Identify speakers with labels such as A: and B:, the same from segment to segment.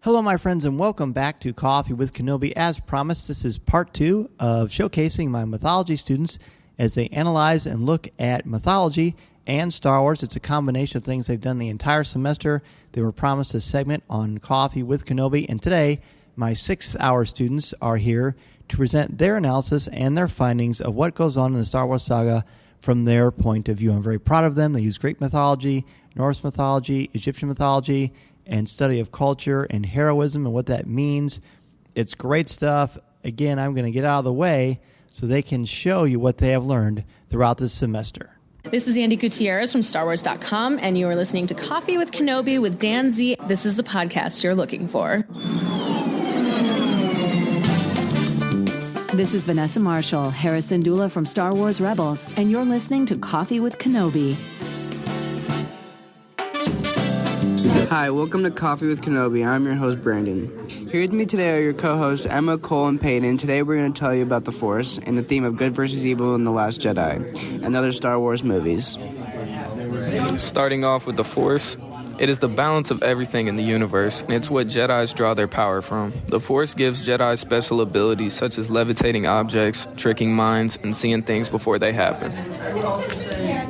A: Hello, my friends, and welcome back to Coffee with Kenobi. As promised, this is part 2 of showcasing my mythology students as they analyze and look at mythology and Star Wars. It's a combination of things they've done the entire semester. They were promised a segment on Coffee with Kenobi, and today, my 6th hour students are here to present their analysis and their findings of what goes on in the Star Wars saga from their point of view. I'm very proud of them. They use Greek mythology, Norse mythology, Egyptian mythology, and study of culture and heroism and what that means. It's great stuff. Again, I'm going to get out of the way so they can show you what they have learned throughout this semester.
B: This is Andy Gutierrez from StarWars.com, and you are listening to Coffee with Kenobi with Dan Z. This is the podcast you're looking for.
C: This is Vanessa Marshall, Harrison Dula from Star Wars Rebels, and you're listening to Coffee with Kenobi.
D: Hi, welcome to Coffee with Kenobi. I'm your host, Brandon. Here with me today are your co-hosts, Emma, Cole, and Peyton. Today we're going to tell you about the Force and the theme of good versus evil in The Last Jedi and other Star Wars movies.
E: Starting off with the Force, it is the balance of everything in the universe, and it's what Jedis draw their power from. The Force gives Jedi special abilities such as levitating objects, tricking minds, and seeing things before they happen.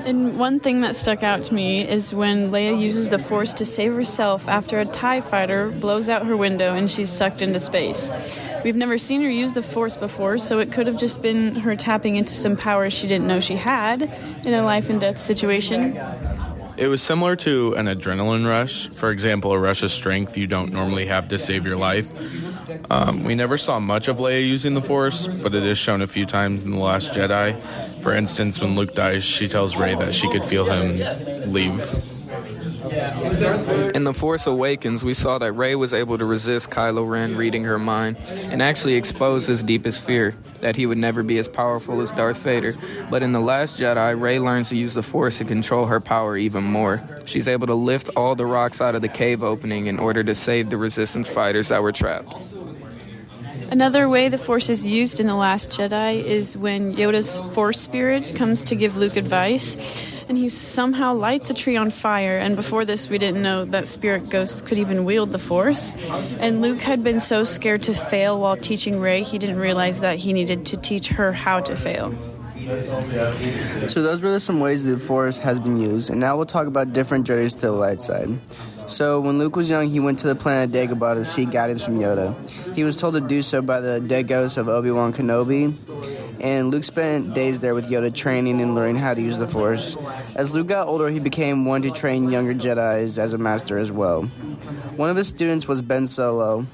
F: And one thing that stuck out to me is when Leia uses the Force to save herself after a TIE fighter blows out her window and she's sucked into space. We've never seen her use the Force before, so it could have just been her tapping into some powers she didn't know she had in a life-and-death situation.
G: It was similar to an adrenaline rush. For example, a rush of strength you don't normally have to save your life. We never saw much of Leia using the Force, but it is shown a few times in The Last Jedi. For instance, when Luke dies, she tells Rey that she could feel him leave.
E: In The Force Awakens, we saw that Rey was able to resist Kylo Ren reading her mind and actually expose his deepest fear, that he would never be as powerful as Darth Vader. But in The Last Jedi, Rey learns to use the Force to control her power even more. She's able to lift all the rocks out of the cave opening in order to save the Resistance fighters that were trapped.
F: Another way the Force is used in The Last Jedi is when Yoda's Force spirit comes to give Luke advice, and he somehow lights a tree on fire, and before this we didn't know that spirit ghosts could even wield the Force. And Luke had been so scared to fail while teaching Rey, he didn't realize that he needed to teach her how to fail.
D: So those were some ways the Force has been used, and now we'll talk about different journeys to the light side. So when Luke was young, he went to the planet Dagobah to seek guidance from Yoda. He was told to do so by the dead ghost of Obi-Wan Kenobi, and Luke spent days there with Yoda training and learning how to use the Force. As Luke got older, he became one to train younger Jedis as a master as well. One of his students was Ben Solo.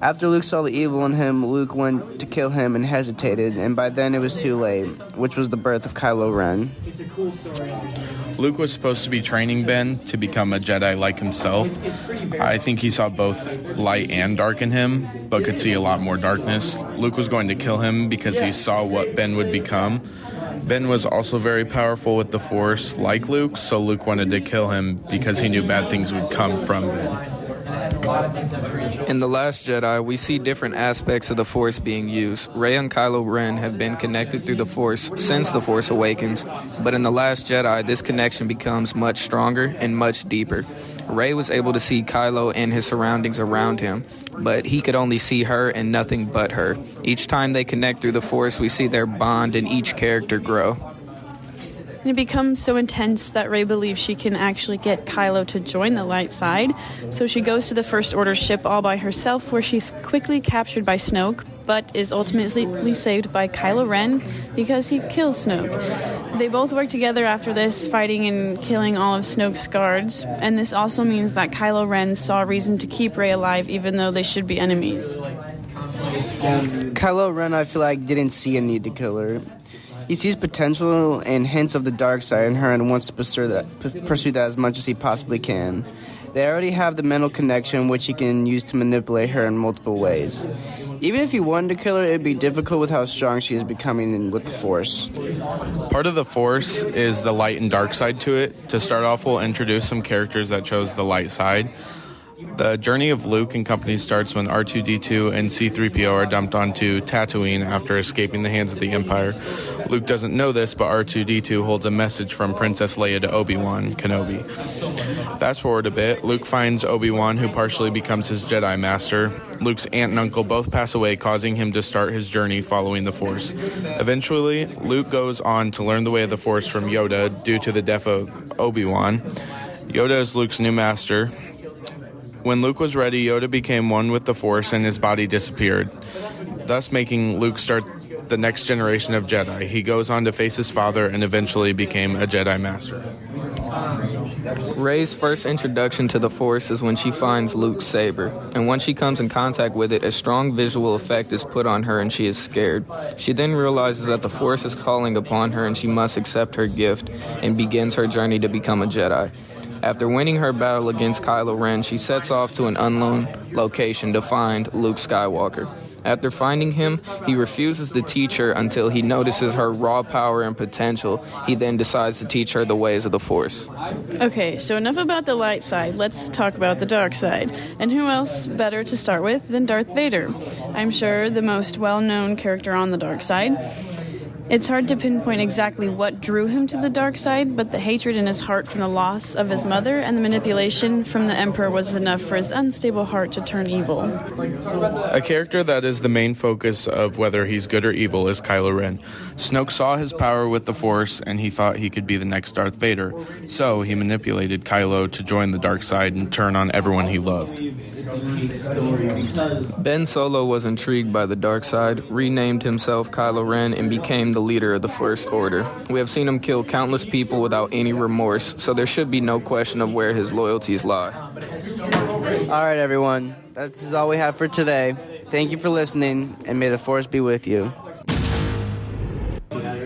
D: After Luke saw the evil in him, Luke went to kill him and hesitated, and by then it was too late, which was the birth of Kylo Ren.
G: Luke was supposed to be training Ben to become a Jedi like himself. I think he saw both light and dark in him, but could see a lot more darkness. Luke was going to kill him because he saw what Ben would become. Ben was also very powerful with the Force, like Luke, so Luke wanted to kill him because he knew bad things would come from Ben.
E: In The Last Jedi, we see different aspects of the Force being used. Rey and Kylo Ren have been connected through the Force since The Force Awakens, but in The Last Jedi, this connection becomes much stronger and much deeper. Rey was able to see Kylo and his surroundings around him, but he could only see her and nothing but her. Each time they connect through the Force, we see their bond and each character grow.
F: And it becomes so intense that Rey believes she can actually get Kylo to join the light side. So she goes to the First Order ship all by herself, where she's quickly captured by Snoke, but is ultimately saved by Kylo Ren because he kills Snoke. They both work together after this, fighting and killing all of Snoke's guards. And this also means that Kylo Ren saw reason to keep Rey alive, even though they should be enemies.
D: Kylo Ren, I feel like, didn't see a need to kill her. He sees potential and hints of the dark side in her and wants to pursue that as much as he possibly can. They already have the mental connection, which he can use to manipulate her in multiple ways. Even if he wanted to kill her, it'd be difficult with how strong she is becoming with the Force.
G: Part of the Force is the light and dark side to it. To start off, we'll introduce some characters that chose the light side. The journey of Luke and company starts when R2-D2 and C-3PO are dumped onto Tatooine after escaping the hands of the Empire. Luke doesn't know this, but R2-D2 holds a message from Princess Leia to Obi-Wan Kenobi. Fast forward a bit, Luke finds Obi-Wan, who partially becomes his Jedi Master. Luke's aunt and uncle both pass away, causing him to start his journey following the Force. Eventually, Luke goes on to learn the way of the Force from Yoda due to the death of Obi-Wan. Yoda is Luke's new master. When Luke was ready, Yoda became one with the Force and his body disappeared, thus making Luke start the next generation of Jedi. He goes on to face his father and eventually became a Jedi Master.
E: Rey's first introduction to the Force is when she finds Luke's saber, and once she comes in contact with it, a strong visual effect is put on her and she is scared. She then realizes that the Force is calling upon her and she must accept her gift and begins her journey to become a Jedi. After winning her battle against Kylo Ren, she sets off to an unknown location to find Luke Skywalker. After finding him, he refuses to teach her until he notices her raw power and potential. He then decides to teach her the ways of the Force.
F: Okay, so enough about the light side. Let's talk about the dark side. And who else better to start with than Darth Vader? I'm sure the most well-known character on the dark side. It's hard to pinpoint exactly what drew him to the dark side, but the hatred in his heart from the loss of his mother and the manipulation from the Emperor was enough for his unstable heart to turn evil.
G: A character that is the main focus of whether he's good or evil is Kylo Ren. Snoke saw his power with the Force, and he thought he could be the next Darth Vader. So he manipulated Kylo to join the dark side and turn on everyone he loved.
E: Ben Solo was intrigued by the dark side, renamed himself Kylo Ren, and became the leader of the First Order. We have seen him kill countless people without any remorse, so there should be no question of where his loyalties lie.
D: All right, everyone. That's all we have for today. Thank you for listening, and may the Force be with you.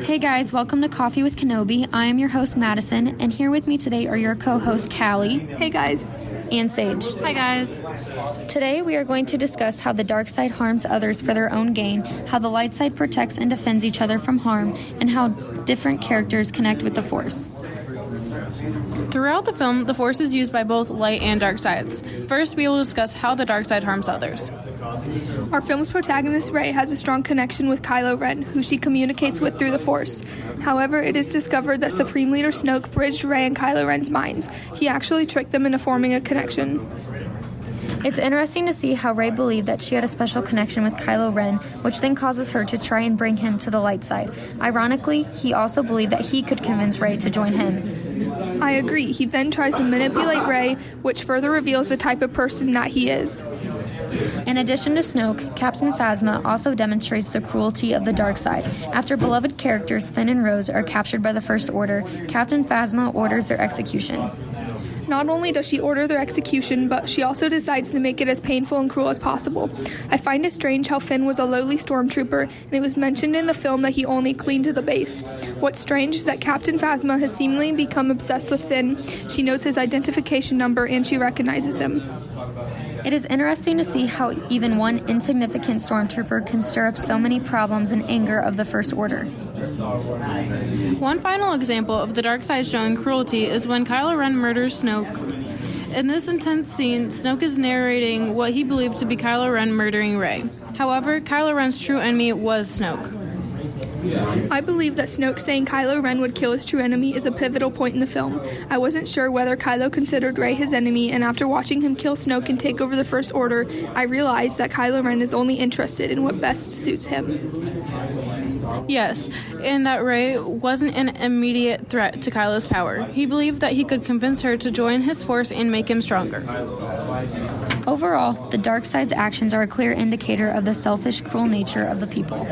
H: Hey guys, welcome to Coffee with Kenobi. I am your host, Madison, and here with me today are your co-hosts, Callie.
I: Hey guys.
H: And Sage.
I: Hi guys.
H: Today we are going to discuss how the dark side harms others for their own gain, how the light side protects and defends each other from harm, and how different characters connect with the Force.
I: Throughout the film, the Force is used by both light and dark sides. First, we will discuss how the dark side harms others.
J: Our film's protagonist, Rey, has a strong connection with Kylo Ren, who she communicates with through the Force. However, it is discovered that Supreme Leader Snoke bridged Rey and Kylo Ren's minds. He actually tricked them into forming a connection.
H: It's interesting to see how Rey believed that she had a special connection with Kylo Ren, which then causes her to try and bring him to the light side. Ironically, he also believed that he could convince Rey to join him.
J: I agree. He then tries to manipulate Rey, which further reveals the type of person that he is.
H: In addition to Snoke, Captain Phasma also demonstrates the cruelty of the dark side. After beloved characters Finn and Rose are captured by the First Order, Captain Phasma orders their execution.
J: Not only does she order their execution, but she also decides to make it as painful and cruel as possible. I find it strange how Finn was a lowly stormtrooper, and it was mentioned in the film that he only cleaned to the base. What's strange is that Captain Phasma has seemingly become obsessed with Finn. She knows his identification number, and she recognizes him.
H: It is interesting to see how even one insignificant stormtrooper can stir up so many problems and anger of the First Order.
I: One final example of the dark side showing cruelty is when Kylo Ren murders Snoke. In this intense scene, Snoke is narrating what he believed to be Kylo Ren murdering Rey. However, Kylo Ren's true enemy was Snoke.
J: I believe that Snoke saying Kylo Ren would kill his true enemy is a pivotal point in the film. I wasn't sure whether Kylo considered Rey his enemy, and after watching him kill Snoke and take over the First Order, I realized that Kylo Ren is only interested in what best suits him.
I: Yes, and that Rey wasn't an immediate threat to Kylo's power. He believed that he could convince her to join his force and make him stronger.
H: Overall, the dark side's actions are a clear indicator of the selfish, cruel nature of the people.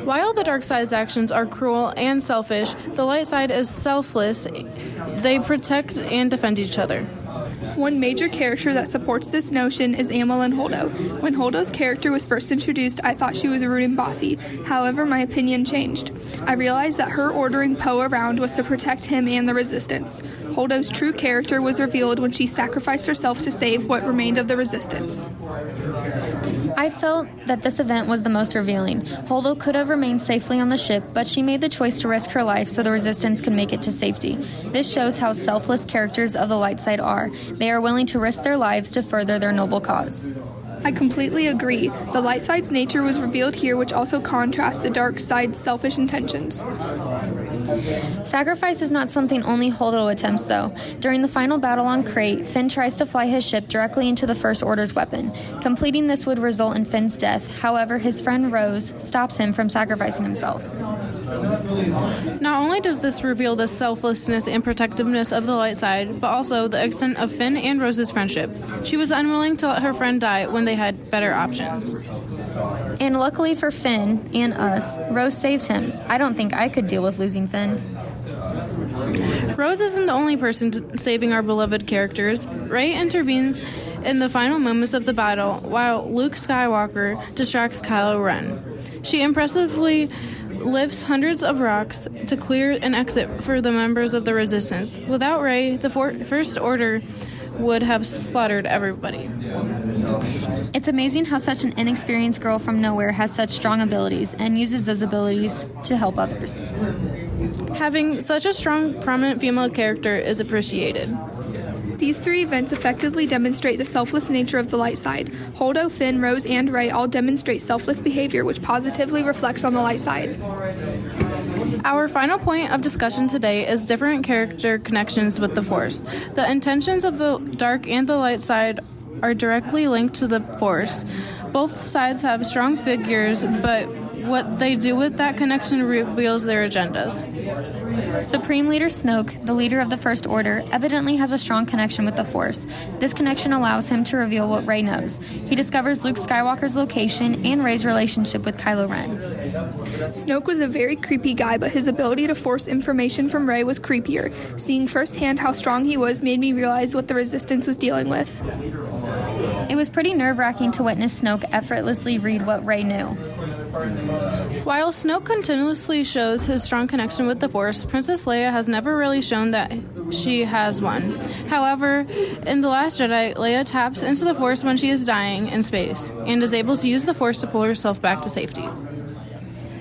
I: While the dark side's actions are cruel and selfish, the light side is selfless. They protect and defend each other.
J: One major character that supports this notion is Amilyn Holdo. When Holdo's character was first introduced, I thought she was rude and bossy. However, my opinion changed. I realized that her ordering Poe around was to protect him and the Resistance. Holdo's true character was revealed when she sacrificed herself to save what remained of the Resistance.
H: I felt that this event was the most revealing. Holdo could have remained safely on the ship, but she made the choice to risk her life so the Resistance could make it to safety. This shows how selfless characters of the light side are. They are willing to risk their lives to further their noble cause.
J: I completely agree. The light side's nature was revealed here, which also contrasts the dark side's selfish intentions.
H: Sacrifice is not something only Holdo attempts, though. During the final battle on Crate, Finn tries to fly his ship directly into the First Order's weapon. Completing this would result in Finn's death. However, his friend Rose stops him from sacrificing himself.
I: Not only does this reveal the selflessness and protectiveness of the light side, but also the extent of Finn and Rose's friendship. She was unwilling to let her friend die when they had better options.
H: And luckily for Finn and us, Rose saved him. I don't think I could deal with losing Finn.
I: Rose isn't the only person saving our beloved characters. Rey intervenes in the final moments of the battle while Luke Skywalker distracts Kylo Ren. She impressively lifts hundreds of rocks to clear an exit for the members of the Resistance. Without Rey, the First Order would have slaughtered everybody.
H: It's amazing how such an inexperienced girl from nowhere has such strong abilities and uses those abilities to help others.
I: Having such a strong, prominent female character is appreciated.
J: These three events effectively demonstrate the selfless nature of the light side. Holdo, Finn, Rose, and Rey all demonstrate selfless behavior, which positively reflects on the light side.
I: Our final point of discussion today is different character connections with the Force. The intentions of the dark and the light side are directly linked to the Force. Both sides have strong figures, but what they do with that connection reveals their agendas.
H: Supreme Leader Snoke, the leader of the First Order, evidently has a strong connection with the Force. This connection allows him to reveal what Rey knows. He discovers Luke Skywalker's location and Rey's relationship with Kylo Ren.
J: Snoke was a very creepy guy, but his ability to force information from Rey was creepier. Seeing firsthand how strong he was made me realize what the Resistance was dealing with.
H: It was pretty nerve-wracking to witness Snoke effortlessly read what Rey knew.
I: While Snoke continuously shows his strong connection with the Force, Princess Leia has never really shown that she has one. However, in The Last Jedi, Leia taps into the Force when she is dying in space, and is able to use the Force to pull herself back to safety.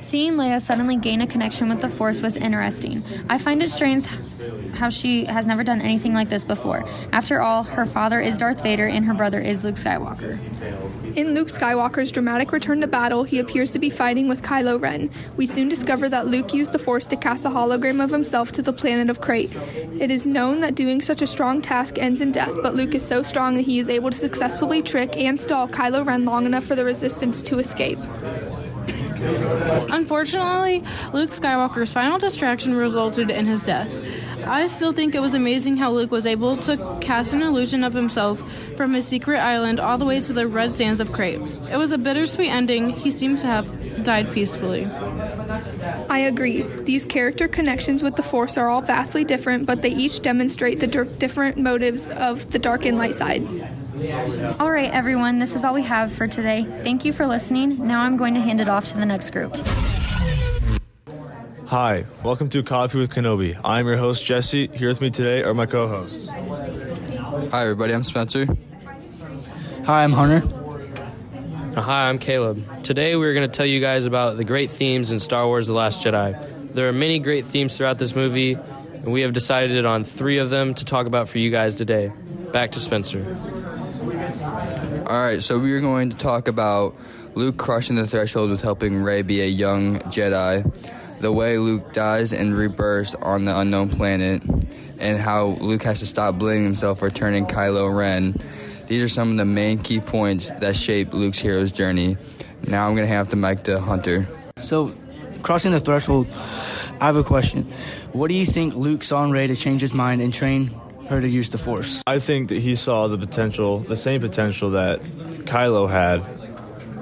H: Seeing Leia suddenly gain a connection with the Force was interesting. I find it strange how she has never done anything like this before. After all, her father is Darth Vader and her brother is Luke Skywalker.
J: In Luke Skywalker's dramatic return to battle, he appears to be fighting with Kylo Ren. We soon discover that Luke used the Force to cast a hologram of himself to the planet of Crate. It is known that doing such a strong task ends in death, but Luke is so strong that he is able to successfully trick and stall Kylo Ren long enough for the Resistance to escape.
I: Unfortunately, Luke Skywalker's final distraction resulted in his death. I still think it was amazing how Luke was able to cast an illusion of himself from his secret island all the way to the red sands of Crate. It was a bittersweet ending. He seems to have died peacefully.
J: I agree. These character connections with the Force are all vastly different, but they each demonstrate the different motives of the dark and light side.
H: All right, everyone, this is all we have for today. Thank you for listening. Now I'm going to hand it off to the next group.
K: Hi, welcome to Coffee with Kenobi. I'm your host, Jesse. Here with me today are my co-hosts.
L: Hi, everybody. I'm Spencer.
M: Hi, I'm Hunter.
N: Hi, I'm Caleb. Today we're going to tell you guys about the great themes in Star Wars The Last Jedi. There are many great themes throughout this movie, and we have decided on 3 of them to talk about for you guys today. Back to Spencer.
L: All right, so we're going to talk about Luke crossing the threshold with helping Rey be a young Jedi, the way Luke dies and rebirths on the unknown planet, and how Luke has to stop blaming himself for turning Kylo Ren. These are some of the main key points that shape Luke's hero's journey. Now I'm going to hand the mic to Hunter.
M: So, crossing the threshold, I have a question. What do you think Luke saw in Rey to change his mind and train her to use the Force?
K: I think that he saw the potential, the same potential that Kylo had.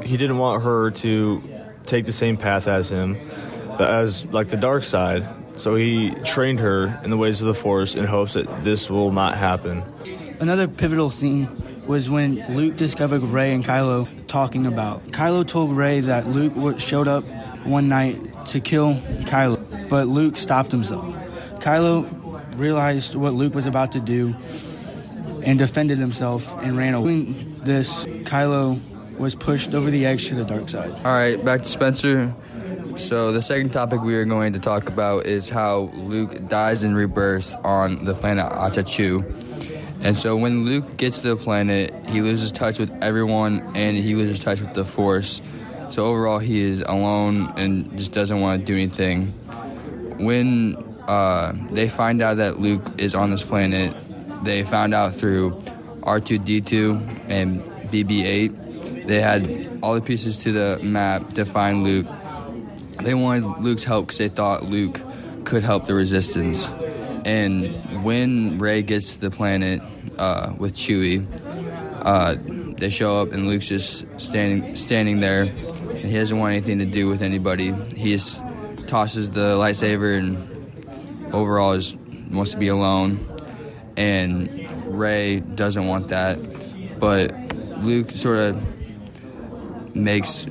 K: He didn't want her to take the same path as him, but as like the dark side. So he trained her in the ways of the Force in hopes that this will not happen.
M: Another pivotal scene was when Luke discovered Rey and Kylo talking about. Kylo told Rey that Luke showed up one night to kill Kylo, but Luke stopped himself. Kylo realized what Luke was about to do and defended himself and ran away. Doing this, Kylo was pushed over the edge to the dark side.
L: All right, back to Spencer. So the second topic we are going to talk about is how Luke dies in rebirth on the planet Achachu. And so when Luke gets to the planet, he loses touch with everyone and he loses touch with the Force. So overall, he is alone and just doesn't want to do anything. When they find out that Luke is on this planet, they found out through R2-D2 and BB-8. They had all the pieces to the map to find Luke. They wanted Luke's help because they thought Luke could help the Resistance. And when Rey gets to the planet with Chewie, they show up and Luke's just standing there. And he doesn't want anything to do with anybody. He just tosses the lightsaber and overall just wants to be alone. And Rey doesn't want that. But Luke sort of makes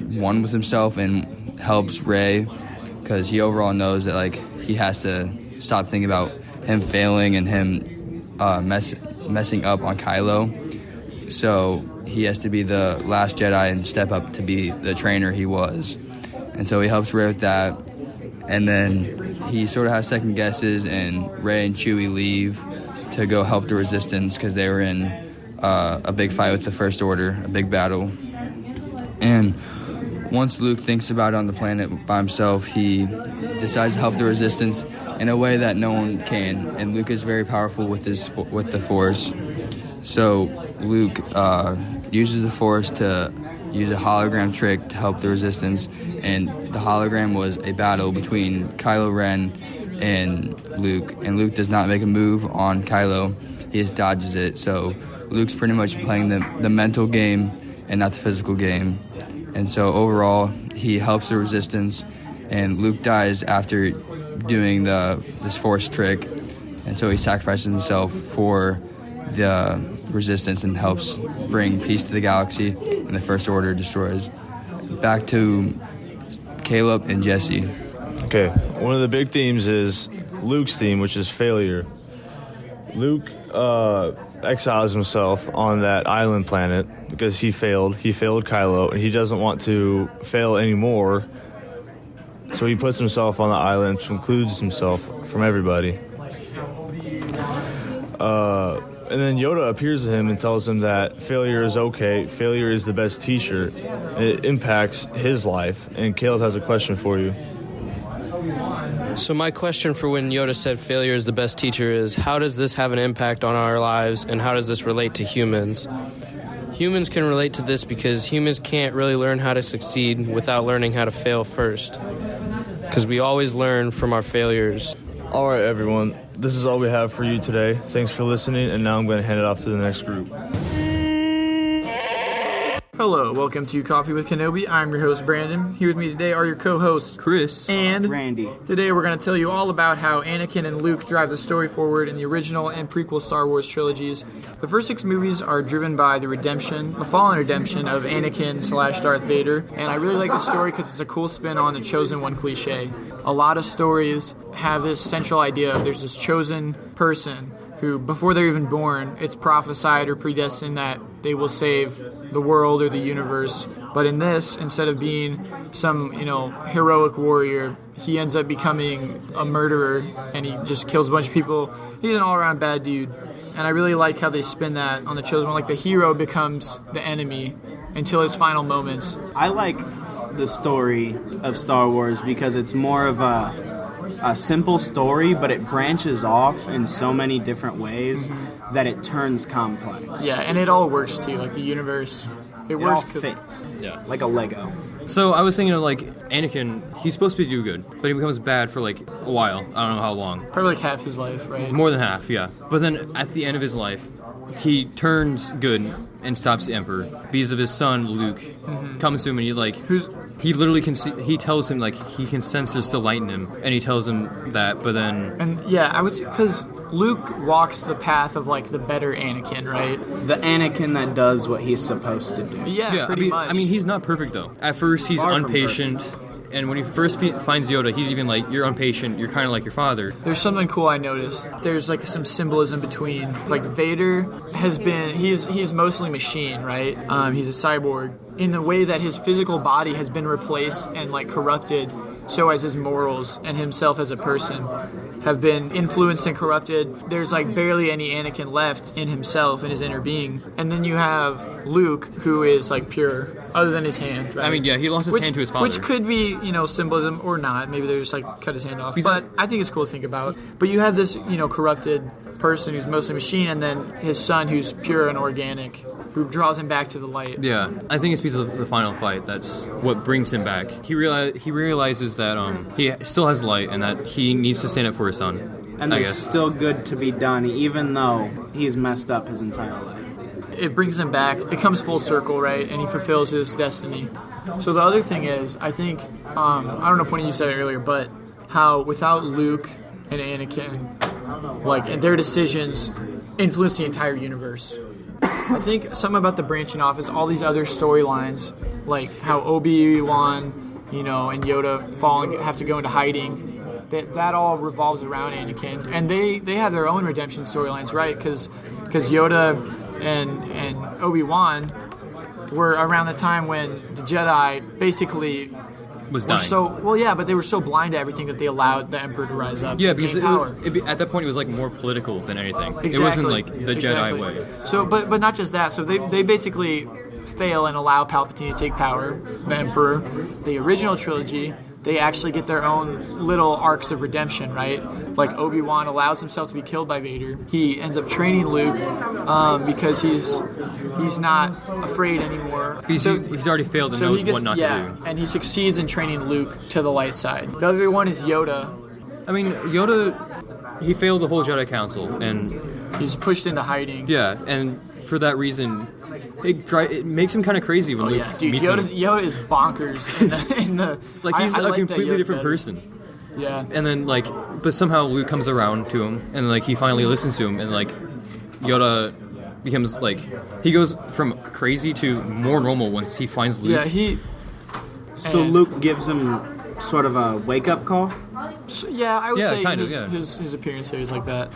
L: one with himself and helps Rey because he overall knows that like he has to stop thinking about him failing and him messing up on Kylo. So he has to be the last Jedi and step up to be the trainer he was. And so he helps Rey with that. And then he sort of has second guesses, and Rey and Chewie leave to go help the Resistance because they were in a big fight with the First Order, a big battle. And once Luke thinks about it on the planet by himself, he decides to help the Resistance in a way that no one can. And Luke is very powerful with the Force. So Luke uses the Force to use a hologram trick to help the Resistance. And the hologram was a battle between Kylo Ren and Luke. And Luke does not make a move on Kylo. He just dodges it. So Luke's pretty much playing the mental game and not the physical game. And so overall, he helps the Resistance, and Luke dies after doing this Force trick. And so he sacrifices himself for the Resistance and helps bring peace to the galaxy, and the First Order destroys. Back to Caleb and Jesse.
K: Okay, one of the big themes is Luke's theme, which is failure. Luke exiles himself on that island planet because he failed. He failed Kylo, and he doesn't want to fail anymore. So he puts himself on the island, secludes himself from everybody. And then Yoda appears to him and tells him that failure is okay. Failure is the best teacher. It impacts his life. And Caleb has a question for you.
N: So my question for when Yoda said failure is the best teacher is, how does this have an impact on our lives, and how does this relate to humans? Humans can relate to this because humans can't really learn how to succeed without learning how to fail first. Because we always learn from our failures.
K: All right, everyone. This is all we have for you today. Thanks for listening, and now I'm going to hand it off to the next group.
O: Hello, welcome to Coffee with Kenobi. I'm your host, Brandon. Here with me today are your co-hosts,
P: Chris
O: and
P: Randy.
O: Today we're going to tell you all about how Anakin and Luke drive the story forward in the original and prequel Star Wars trilogies. The first 6 movies are driven by the fallen redemption of Anakin/Darth Vader, and I really like this story because it's a cool spin on the Chosen One cliche. A lot of stories have this central idea of there's this chosen person who, before they're even born, it's prophesied or predestined that they will save the world or the universe. But in this, instead of being some, heroic warrior, he ends up becoming a murderer, and he just kills a bunch of people. He's an all-around bad dude. And I really like how they spin that on the Chosen One. Like, the hero becomes the enemy until his final moments.
P: I like the story of Star Wars because it's more of a simple story, but it branches off in so many different ways that it turns complex.
O: Yeah, and it all works too. Like the universe, it works.
P: All fits.
Q: Yeah,
P: like a Lego.
Q: So I was thinking of like Anakin. He's supposed to do good, but he becomes bad for like a while. I don't know how long.
O: Probably like half his life, right?
Q: More than half, yeah. But then at the end of his life, he turns good and stops the Emperor because of his son Luke. Comes to him and he literally he tells him like he can sense this delight in him, and he tells him that. But then,
O: and yeah, I would say because Luke walks the path of like the better Anakin, right?
P: The Anakin that does what he's supposed to do.
O: Yeah, pretty much.
Q: I mean, he's not perfect though. At first, he's impatient, And when he first finds Yoda, he's even like, you're impatient, you're kind of like your father.
O: There's something cool I noticed. There's like some symbolism between, like, Vader has been, he's mostly machine, right? He's a cyborg. In the way that his physical body has been replaced and, like, corrupted, so as his morals and himself as a person have been influenced and corrupted. There's, like, barely any Anakin left in himself and his inner being. And then you have Luke, who is, like, pure, other than his hand, right?
Q: I mean, yeah, he lost his hand to his father.
O: Which could be, you know, symbolism or not. Maybe they just, like, cut his hand off. But I think it's cool to think about. But you have this, you know, corrupted person who's mostly machine, and then his son who's pure and organic, who draws him back to the light.
Q: Yeah, I think it's because of the final fight that's what brings him back. He realizes that he still has light and that he needs to stand up for his son.
P: And there's still good to be done, even though he's messed up his entire life.
O: It brings him back. It comes full circle, right? And he fulfills his destiny. So the other thing is, I think, I don't know if one of you said it earlier, but how without Luke and Anakin, like, and their decisions influence the entire universe. I think something about the branching off is all these other storylines, like how Obi-Wan, you know, and Yoda have to go into hiding. That all revolves around Anakin, and they have their own redemption storylines, right? Because Yoda and Obi-Wan were around the time when the Jedi basically
Q: was dying.
O: But they were so blind to everything that they allowed the Emperor to rise up.
Q: Yeah, because at that point it was like more political than anything.
O: Exactly.
Q: It wasn't like the Jedi way.
O: So, but not just that. So they basically fail and allow Palpatine to take power, the Emperor. The original trilogy, they actually get their own little arcs of redemption, right? Like Obi-Wan allows himself to be killed by Vader. He ends up training Luke because he's not afraid anymore.
Q: Because he's already failed and knows what not to do.
O: And he succeeds in training Luke to the light side. The other one is Yoda.
Q: I mean, Yoda, he failed the whole Jedi Council, and
O: he's pushed into hiding.
Q: Yeah, and for that reason, it makes him kind of crazy when Luke meets him.
O: Yoda is bonkers in the
Q: like he's a completely different person.
O: Yeah.
Q: And then but somehow Luke comes around to him, and like he finally listens to him, and like Yoda becomes like he goes from crazy to more normal once he finds Luke.
O: Yeah,
P: So Luke gives him sort of a wake up call.
O: So, yeah, I would say his appearance there is like that.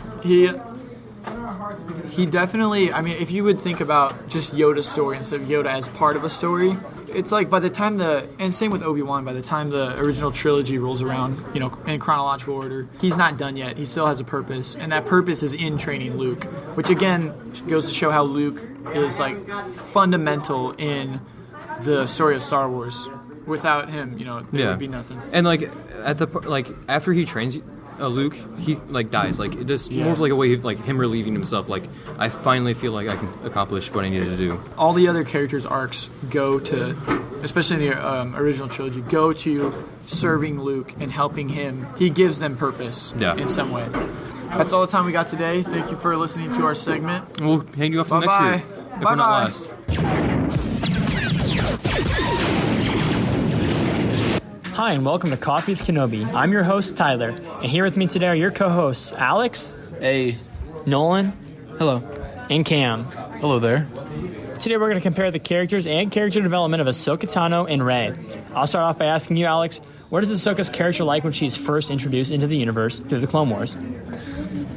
O: He definitely, I mean, if you would think about just Yoda's story instead of Yoda as part of a story, it's like by the time and same with Obi-Wan, by the time the original trilogy rolls around, you know, in chronological order, he's not done yet. He still has a purpose, and that purpose is in training Luke, which again goes to show how Luke is like fundamental in the story of Star Wars. Without him, you know, there would be nothing.
Q: And like after he trains Luke, he like dies. Like this more of like a way of like him relieving himself. Like I finally feel like I can accomplish what I needed to do.
O: All the other characters' arcs go to, especially in the original trilogy, go to serving Luke and helping him. He gives them purpose in some way. That's all the time we got today. Thank you for listening to our segment.
Q: We'll hang you off to next year if we're not last.
R: Hi, and welcome to Coffee with Kenobi. I'm your host, Tyler, and here with me today are your co-hosts, Alex.
S: Hey.
R: Nolan.
S: Hello.
R: And Cam.
S: Hello there.
R: Today we're going to compare the characters and character development of Ahsoka Tano and Rey. I'll start off by asking you, Alex, what is Ahsoka's character like when she's first introduced into the universe through the Clone Wars?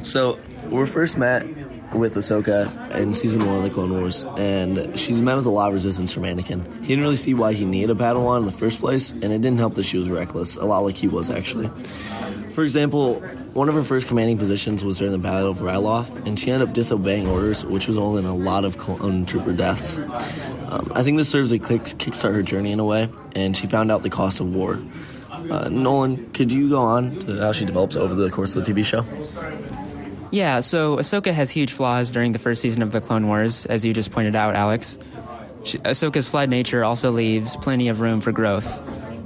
S: So, we're first met with Ahsoka in Season 1 of the Clone Wars, and she's met with a lot of resistance from Anakin. He didn't really see why he needed a Padawan in the first place, and it didn't help that she was reckless, a lot like he was, actually. For example, one of her first commanding positions was during the Battle of Ryloth, and she ended up disobeying orders, which resulted in a lot of clone trooper deaths. I think this serves to kickstart her journey in a way, and she found out the cost of war. Nolan, could you go on to how she develops over the course of the TV show?
T: Yeah, so Ahsoka has huge flaws during the first season of the Clone Wars, as you just pointed out, Alex. Ahsoka's flawed nature also leaves plenty of room for growth,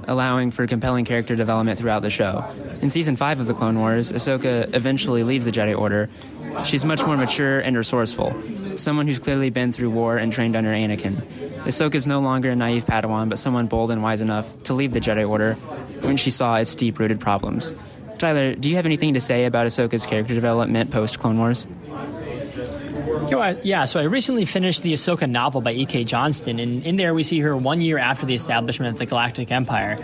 T: allowing for compelling character development throughout the show. In Season 5 of the Clone Wars, Ahsoka eventually leaves the Jedi Order. She's much more mature and resourceful, someone who's clearly been through war and trained under Anakin. Ahsoka's no longer a naive Padawan, but someone bold and wise enough to leave the Jedi Order when she saw its deep-rooted problems. Tyler, do you have anything to say about Ahsoka's character development post-Clone Wars?
R: So I recently finished the Ahsoka novel by E.K. Johnston, and in there we see her 1 year after the establishment of the Galactic Empire.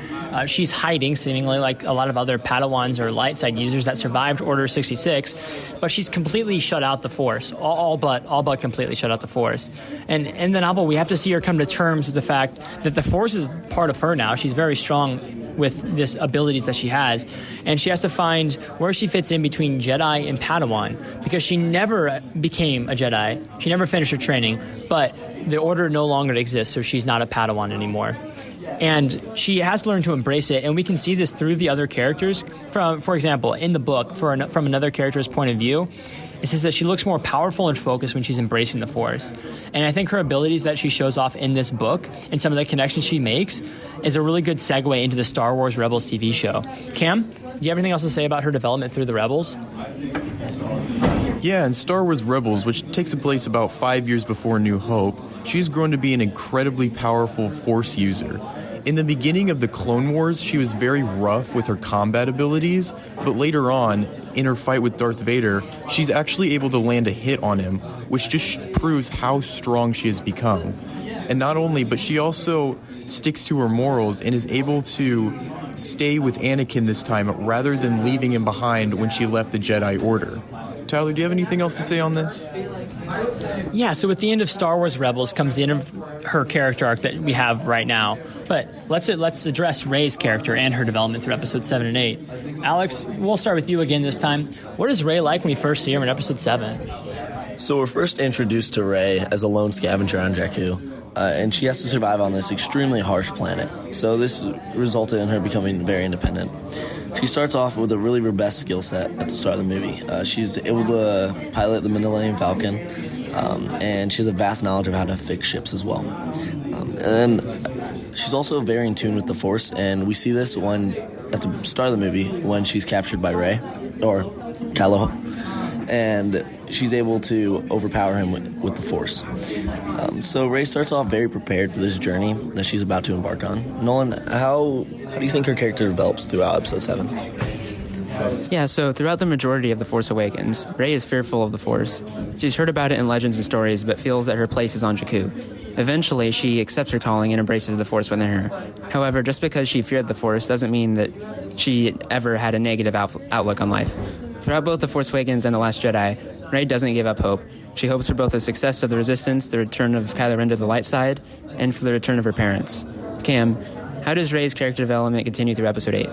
R: She's hiding, seemingly like a lot of other Padawans or light side users that survived Order 66, but she's completely shut out the Force, all but completely shut out the Force. And in the novel, we have to see her come to terms with the fact that the Force is part of her now. She's very strong with this abilities that she has, and she has to find where she fits in between Jedi and Padawan, because she never became a Jedi. She never finished her training, but the Order no longer exists, so she's not a Padawan anymore. And she has learned to embrace it, and we can see this through the other characters. For example, in the book, from another character's point of view, it says that she looks more powerful and focused when she's embracing the Force. And I think her abilities that she shows off in this book and some of the connections she makes is a really good segue into the Star Wars Rebels TV show. Cam, do you have anything else to say about her development through the Rebels?
U: Yeah, in Star Wars Rebels, which takes place about 5 years before New Hope, she's grown to be an incredibly powerful Force user. In the beginning of the Clone Wars, she was very rough with her combat abilities, but later on, in her fight with Darth Vader, she's actually able to land a hit on him, which just proves how strong she has become. And not only, but she also sticks to her morals and is able to stay with Anakin this time rather than leaving him behind when she left the Jedi Order. Tyler, do you have anything else to say on this?
R: Yeah, so with the end of Star Wars Rebels comes the end of her character arc that we have right now. But let's address Rey's character and her development through episodes 7 and 8. Alex, we'll start with you again this time. What is Rey like when we first see her in episode 7?
S: So we're first introduced to Rey as a lone scavenger on Jakku, and she has to survive on this extremely harsh planet. So this resulted in her becoming very independent. She starts off with a really robust skill set at the start of the movie. She's able to pilot the Millennium Falcon, and she has a vast knowledge of how to fix ships as well. And she's also very in tune with the Force, and we see this at the start of the movie when she's captured by Rey, or Kylo, and she's able to overpower him with the Force. So Rey starts off very prepared for this journey that she's about to embark on. Nolan, how do you think her character develops throughout episode 7?
T: Yeah, so throughout the majority of The Force Awakens, Rey is fearful of the Force. She's heard about it in legends and stories, but feels that her place is on Jakku. Eventually, she accepts her calling and embraces the Force within her. However, just because she feared the Force doesn't mean that she ever had a negative outlook on life. Throughout both The Force Awakens and The Last Jedi, Rey doesn't give up hope. She hopes for both the success of the Resistance, the return of Kylo Ren to the light side, and for the return of her parents. Cam, how does Rey's character development continue through Episode 8?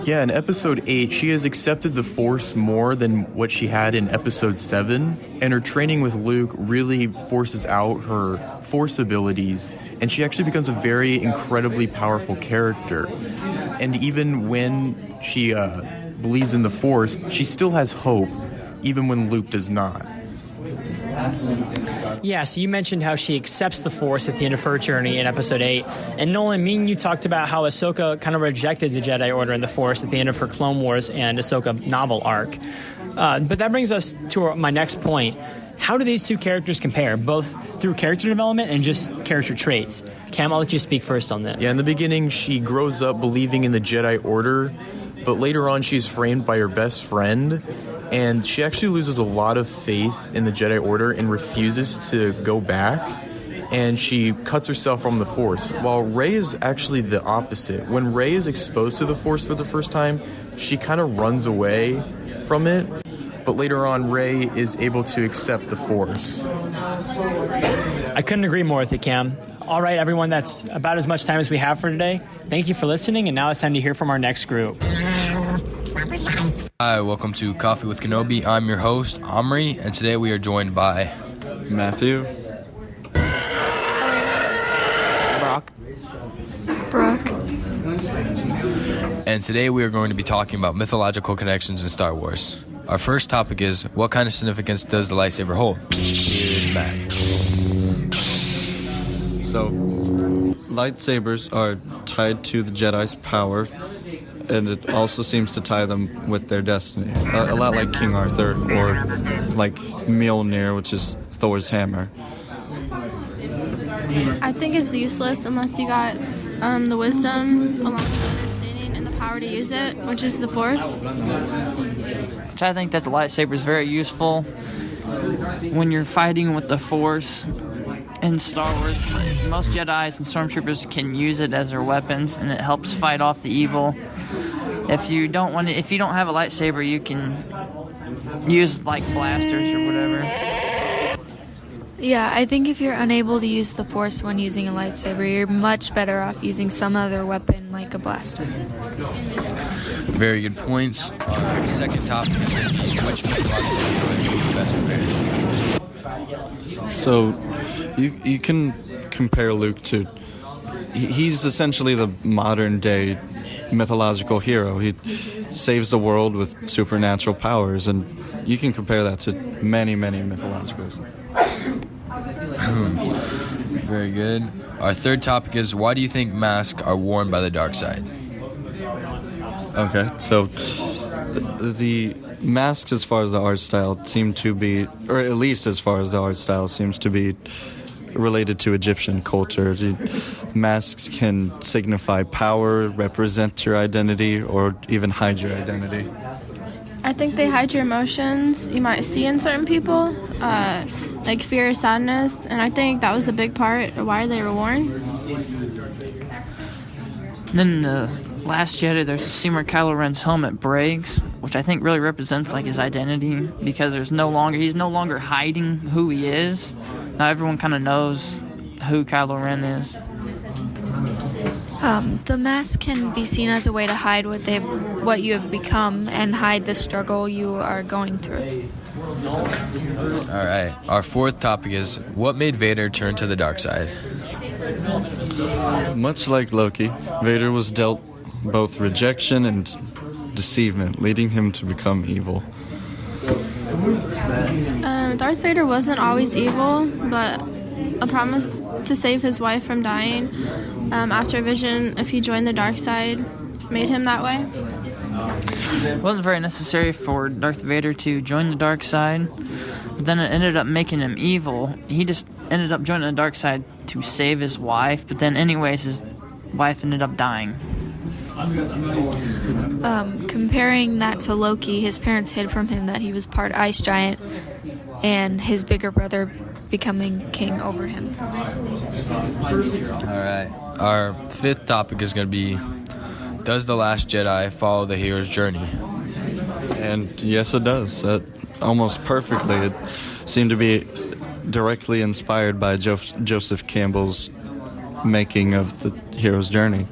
U: Yeah, in Episode 8, she has accepted the Force more than what she had in Episode 7, and her training with Luke really forces out her Force abilities, and she actually becomes a very incredibly powerful character. And even when she believes in the Force, she still has hope, even when Luke does not.
R: Yeah, so you mentioned how she accepts the Force at the end of her journey in Episode 8. And Nolan, me and you talked about how Ahsoka kind of rejected the Jedi Order and the Force at the end of her Clone Wars and Ahsoka novel arc. But that brings us to my next point. How do these two characters compare, both through character development and just character traits? Cam, I'll let you speak first on this.
U: Yeah, in the beginning, she grows up believing in the Jedi Order, but later on she's framed by her best friend, and she actually loses a lot of faith in the Jedi Order and refuses to go back, and she cuts herself from the Force. While Rey is actually the opposite. When Rey is exposed to the Force for the first time, she kind of runs away from it, but later on Rey is able to accept the Force.
R: I couldn't agree more with you, Cam. All right, everyone, that's about as much time as we have for today. Thank you for listening, and now it's time to hear from our next group.
V: Hi, welcome to Coffee with Kenobi. I'm your host, Omri, and today we are joined by
W: Matthew,
V: Brock, and today we are going to be talking about mythological connections in Star Wars. Our first topic is, what kind of significance does the lightsaber hold? Here's Matt.
W: So, lightsabers are tied to the Jedi's power, and it also seems to tie them with their destiny. A lot like King Arthur, or like Mjolnir, which is Thor's hammer.
X: I think it's useless unless you got the wisdom, along with the understanding, and the power to use it, which is the Force.
A: which I think that the lightsaber is very useful when you're fighting with the Force in Star Wars. Most Jedis and Stormtroopers can use it as their weapons, and it helps fight off the evil. If you don't have a lightsaber, you can use like blasters or whatever.
B: Yeah, I think if you're unable to use the Force when using a lightsaber, you're much better off using some other weapon like a blaster.
V: Very good points. Our second topic is which mythological hero is Luke best compared to?
W: So, you can compare Luke to... He's essentially the modern-day mythological hero. He saves the world with supernatural powers, and you can compare that to many, many mythologicals.
V: Very good. Our third topic is why do you think masks are worn by the dark side?
W: Okay, so the masks, as far as the art style, seem to be, or at least as far as the art style seems to be, related to Egyptian culture. The masks can signify power, represent your identity, or even hide your identity.
X: I think they hide your emotions you might see in certain people, like fear or sadness, and I think that was a big part of why they were worn.
A: Then in the Last Jedi, there's a scene where Kylo Ren's helmet breaks, which I think really represents like his identity, because he's no longer hiding who he is. Now everyone kind of knows who Kylo Ren is.
B: The mask can be seen as a way to hide what you have become and hide the struggle you are going through.
V: All right. Our fourth topic is what made Vader turn to the dark side?
W: Much like Loki, Vader was dealt both rejection and deceivement, leading him to become evil.
X: Darth Vader wasn't always evil, but a promise to save his wife from dying after a vision, if he joined the dark side, made him that way.
A: It wasn't very necessary for Darth Vader to join the dark side, but then it ended up making him evil. He just ended up joining the dark side to save his wife, but then anyways, his wife ended up dying.
B: Comparing that to Loki, his parents hid from him that he was part ice giant and his bigger brother becoming king over him.
V: All right. Our fifth topic is going to be, does The Last Jedi follow the hero's journey?
W: And yes, it does. Almost perfectly. It seemed to be directly inspired by Joseph Campbell's making of the hero's journey.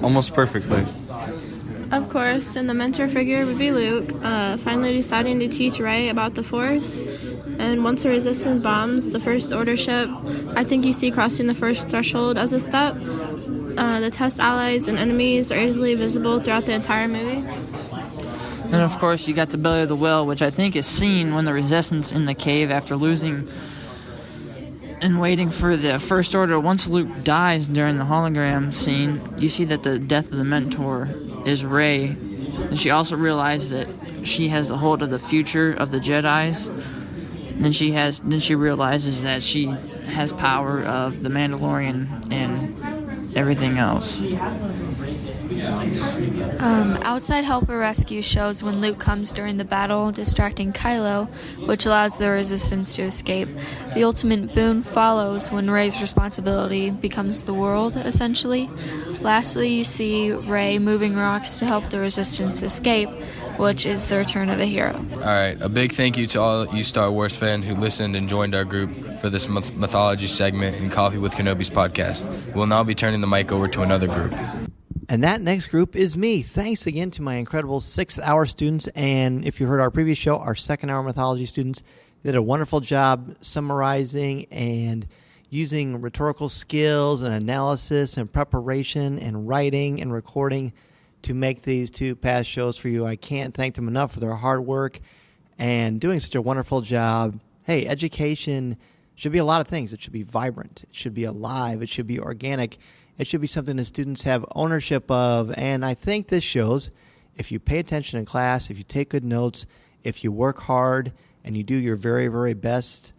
W: Almost perfectly.
X: Of course, and the mentor figure would be Luke, finally deciding to teach Rey about the Force. And once the Resistance bombs the First Order ship, I think you see crossing the first threshold as a step. The test allies and enemies are easily visible throughout the entire movie.
A: Then, of course, you got the belly of the whale, which I think is seen when the Resistance in the cave after losing and waiting for the First Order. Once Luke dies during the hologram scene, you see that the death of the mentor is Rey. And she also realized that she has the hold of the future of the Jedis. Then she realizes that she has power of the Mandalorian and everything else.
B: Outside help or rescue shows when Luke comes during the battle, distracting Kylo, which allows the Resistance to escape. The ultimate boon follows when Rey's responsibility becomes the world, essentially. Lastly, you see Rey moving rocks to help the Resistance escape, which is the return of the hero.
V: All right. A big thank you to all you Star Wars fans who listened and joined our group for this mythology segment in Coffee with Kenobi's podcast. We'll now be turning the mic over to another group.
C: And that next group is me. Thanks again to my incredible 6th hour students. And if you heard our previous show, our 2nd hour mythology students did a wonderful job summarizing and using rhetorical skills and analysis and preparation and writing and recording to make these 2 past shows for you. I can't thank them enough for their hard work and doing such a wonderful job. Hey, education should be a lot of things. It should be vibrant. It should be alive. It should be organic. It should be something that students have ownership of, and I think this shows if you pay attention in class, if you take good notes, if you work hard, and you do your very, very best,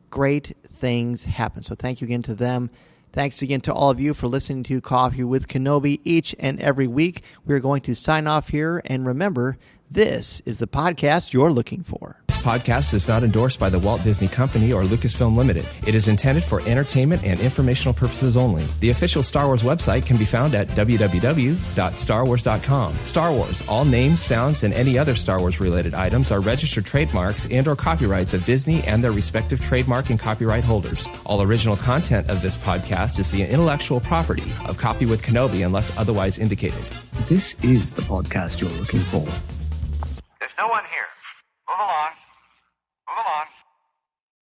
C: great things happen. So thank you again to them. Thanks again to all of you for listening to Coffee with Kenobi each and every week. We're going to sign off here, and remember This is the podcast you're looking for.
D: This podcast is not endorsed by the Walt Disney Company or Lucasfilm Limited. It is intended for entertainment and informational purposes only. The official Star Wars website can be found at www.starwars.com. Star Wars, all names, sounds, and any other Star Wars related items are registered trademarks and or copyrights of Disney and their respective trademark and copyright holders. All original content of this podcast is the intellectual property of Coffee with Kenobi unless otherwise indicated.
E: This is the podcast you're looking for.
F: There's no one here.